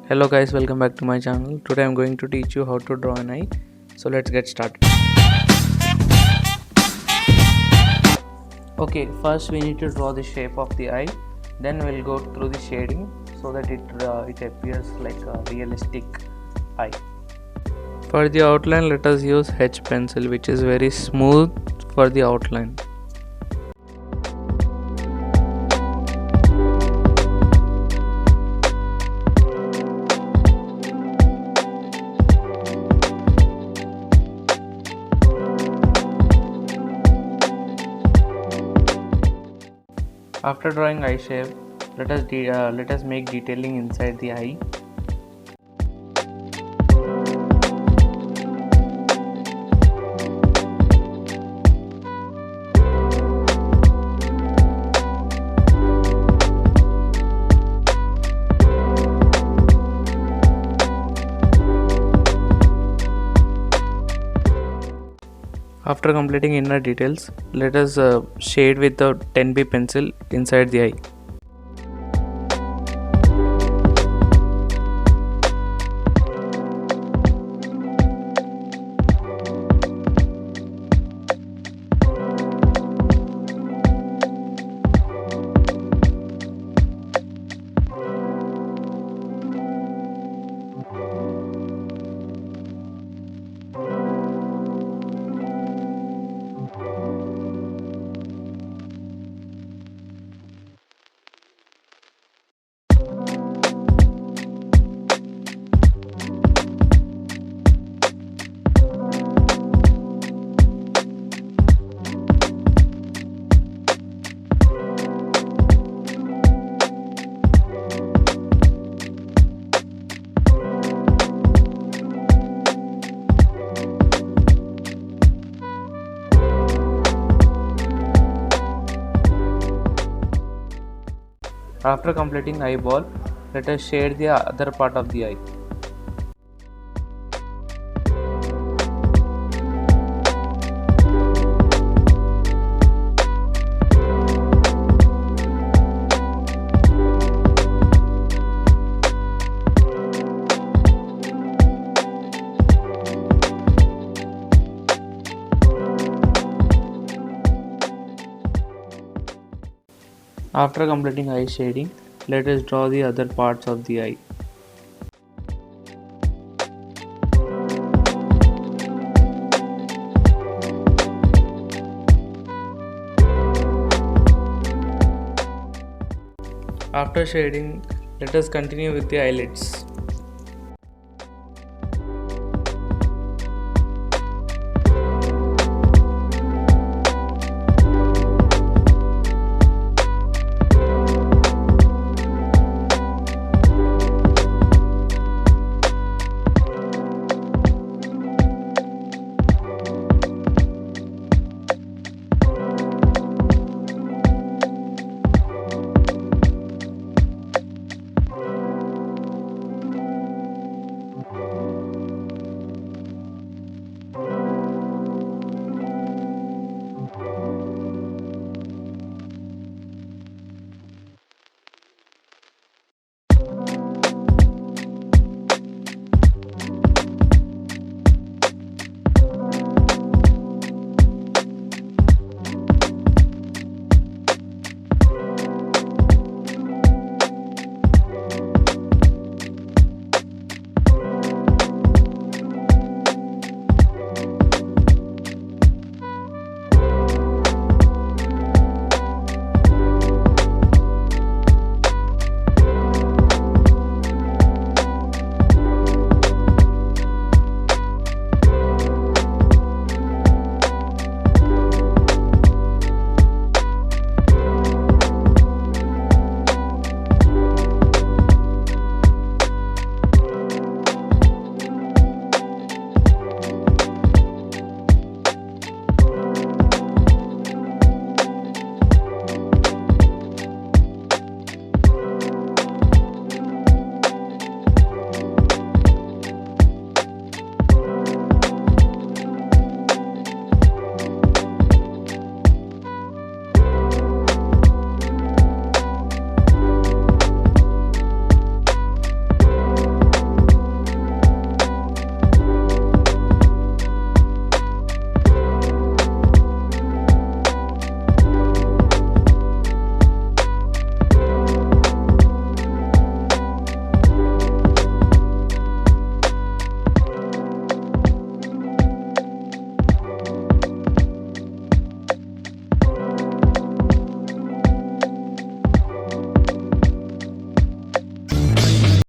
Hello guys, welcome back to my channel. Today I'm going to teach you how to draw an eye. So let's get started. Okay, first we need to draw the shape of the eye. Then we'll go through the shading so that it appears like a realistic eye. For the outline, let us use H pencil, which is very smooth for the outline. After drawing eye shape, let us make detailing inside the eye. After completing inner details, let us shade with the 10B pencil inside the eye. After completing eyeball, let us shade the other part of the eye. After completing eye shading, let us draw the other parts of the eye. After shading, let us continue with the eyelids.